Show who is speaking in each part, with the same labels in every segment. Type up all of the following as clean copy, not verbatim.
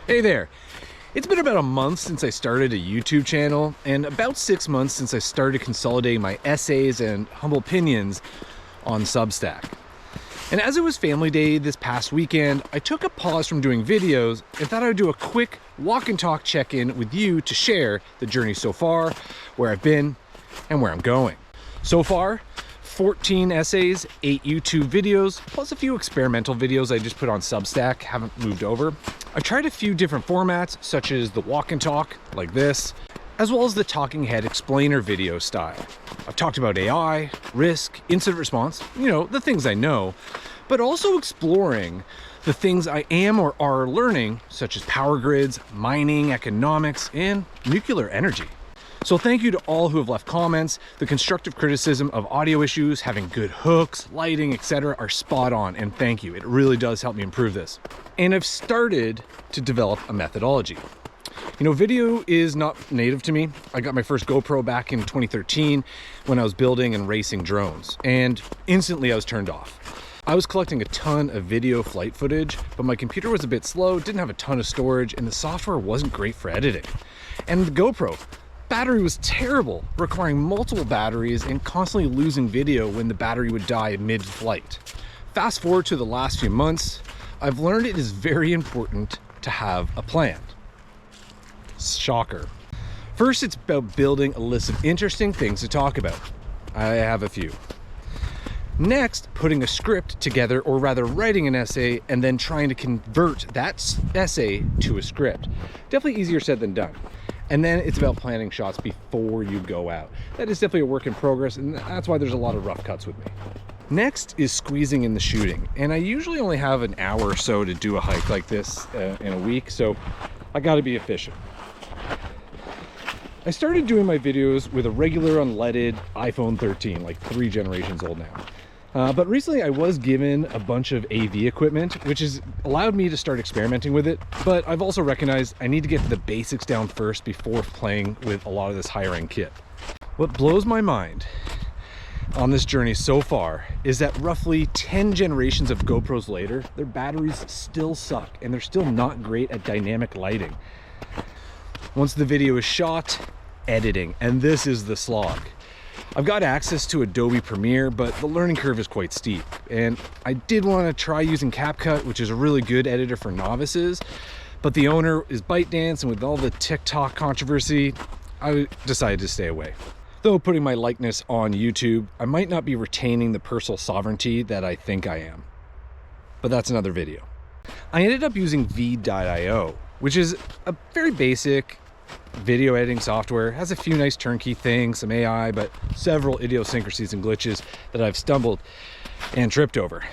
Speaker 1: Hey there. It's been about a month since I started a YouTube channel and about 6 months since I started consolidating my essays and humble opinions on Substack. And as it was family day this past weekend, I took a pause from doing videos and thought I would do a quick walk and talk check-in with you to share the journey so far, where I've been, and where I'm going. So far, 14 essays, 8 YouTube videos, plus a few experimental videos I just put on Substack, haven't moved over. I've tried a few different formats, such as the walk and talk, like this, as well as the talking head explainer video style. I've talked about AI, risk, incident response, the things I know, but also exploring the things I am or are learning, such as power grids, mining, economics, and nuclear energy. So thank you to all who have left comments. The constructive criticism of audio issues, having good hooks, lighting, etc. are spot on, and thank you. It really does help me improve this. And I've started to develop a methodology. Video is not native to me. I got my first GoPro back in 2013 when I was building and racing drones, and instantly I was turned off. I was collecting a ton of video flight footage, but my computer was a bit slow, didn't have a ton of storage, and the software wasn't great for editing. And the GoPro battery was terrible, requiring multiple batteries and constantly losing video when the battery would die mid-flight. Fast forward to the last few months, I've learned it is very important to have a plan. Shocker. First, it's about building a list of interesting things to talk about. I have a few. Next, putting a script together, or rather writing an essay and then trying to convert that essay to a script. Definitely easier said than done. And then it's about planning shots before you go out. That is definitely a work in progress, and that's why there's a lot of rough cuts with me. Next is squeezing in the shooting. And I usually only have an hour or so to do a hike like this in a week, so I gotta be efficient. I started doing my videos with a regular unleaded iPhone 13, like 3 generations old now. But recently I was given a bunch of AV equipment, which has allowed me to start experimenting with it. But I've also recognized I need to get the basics down first before playing with a lot of this higher end kit. What blows my mind on this journey so far is that roughly 10 generations of GoPros later, their batteries still suck and they're still not great at dynamic lighting. Once the video is shot, editing, and this is the slog. I've got access to Adobe Premiere, but the learning curve is quite steep. And I did want to try using CapCut, which is a really good editor for novices, but the owner is ByteDance, and with all the TikTok controversy, I decided to stay away. Though putting my likeness on YouTube, I might not be retaining the personal sovereignty that I think I am. But that's another video. I ended up using V.io, which is a very basic video editing software. It has a few nice turnkey things, some AI, but several idiosyncrasies and glitches that I've stumbled and tripped over.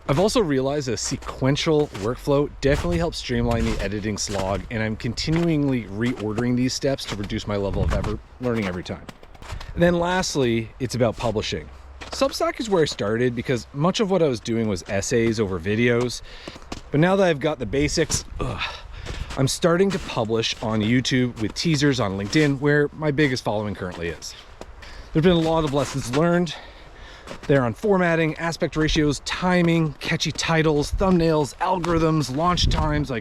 Speaker 1: I've also realized a sequential workflow definitely helps streamline the editing slog, and I'm continually reordering these steps to reduce my level of learning every time. And then lastly, it's about publishing. Substack is where I started because much of what I was doing was essays over videos, but now that I've got the basics, I'm starting to publish on YouTube with teasers on LinkedIn, where my biggest following currently is. There've been a lot of lessons learned. They're on formatting, aspect ratios, timing, catchy titles, thumbnails, algorithms, launch times,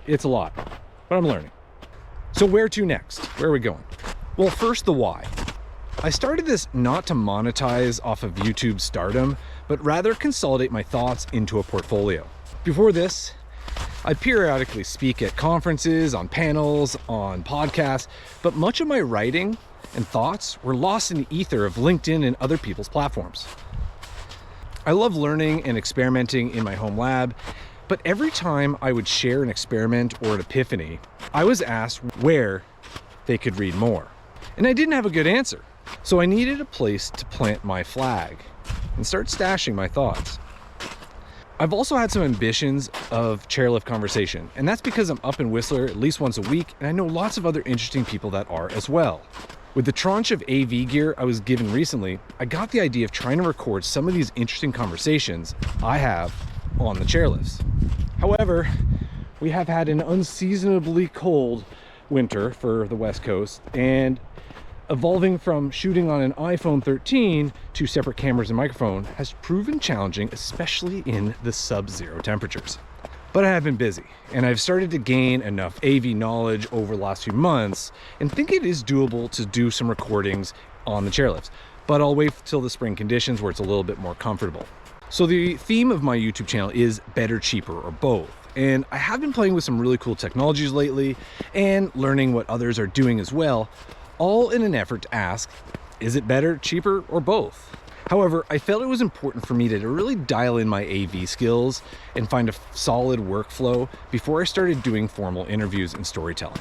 Speaker 1: it's a lot, but I'm learning. So where to next? Where are we going? Well, first, the why. I started this not to monetize off of YouTube stardom, but rather consolidate my thoughts into a portfolio. Before this, I periodically speak at conferences, on panels, on podcasts, but much of my writing and thoughts were lost in the ether of LinkedIn and other people's platforms. I love learning and experimenting in my home lab, but every time I would share an experiment or an epiphany, I was asked where they could read more. And I didn't have a good answer. So I needed a place to plant my flag and start stashing my thoughts. I've also had some ambitions of chairlift conversation, and that's because I'm up in Whistler at least once a week, and I know lots of other interesting people that are as well. With the tranche of AV gear I was given recently, I got the idea of trying to record some of these interesting conversations I have on the chairlifts. However, we have had an unseasonably cold winter for the West Coast, and evolving from shooting on an iPhone 13 to separate cameras and microphone has proven challenging, especially in the sub-zero temperatures. But I have been busy, and I've started to gain enough AV knowledge over the last few months and think it is doable to do some recordings on the chairlifts. But I'll wait till the spring conditions where it's a little bit more comfortable. So the theme of my YouTube channel is better, cheaper, or both. And I have been playing with some really cool technologies lately and learning what others are doing as well, all in an effort to ask, is it better, cheaper, or both? However, I felt it was important for me to really dial in my AV skills and find a solid workflow before I started doing formal interviews and storytelling.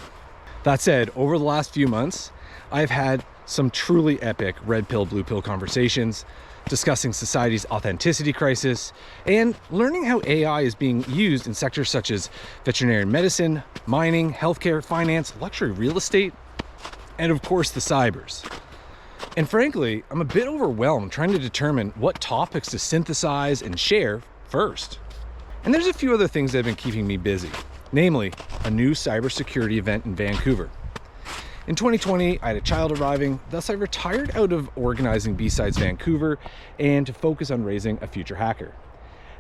Speaker 1: That said, over the last few months, I've had some truly epic red pill, blue pill conversations, discussing society's authenticity crisis, and learning how AI is being used in sectors such as veterinary medicine, mining, healthcare, finance, luxury real estate, and of course the cybers. And frankly, I'm a bit overwhelmed trying to determine what topics to synthesize and share first. And there's a few other things that have been keeping me busy, namely a new cybersecurity event in Vancouver. In 2020, I had a child arriving, thus I retired out of organizing B-Sides Vancouver and to focus on raising a future hacker.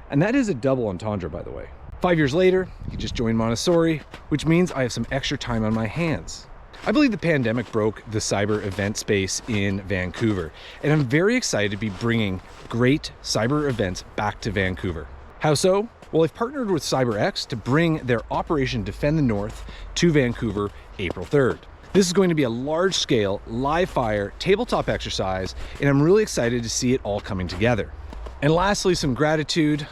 Speaker 1: And that is a double entendre, by the way. 5 years later, he just joined Montessori, which means I have some extra time on my hands. I believe the pandemic broke the cyber event space in Vancouver, and I'm very excited to be bringing great cyber events back to Vancouver. How so? Well, I've partnered with CyberX to bring their Operation Defend the North to Vancouver April 3rd. This is going to be a large-scale, live-fire tabletop exercise, and I'm really excited to see it all coming together. And lastly, some gratitude.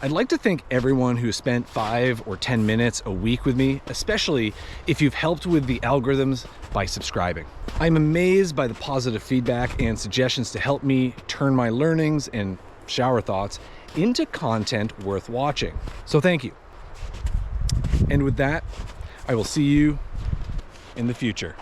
Speaker 1: I'd like to thank everyone who spent 5 or 10 minutes a week with me, especially if you've helped with the algorithms by subscribing. I'm amazed by the positive feedback and suggestions to help me turn my learnings and shower thoughts into content worth watching. So thank you. And with that, I will see you in the future.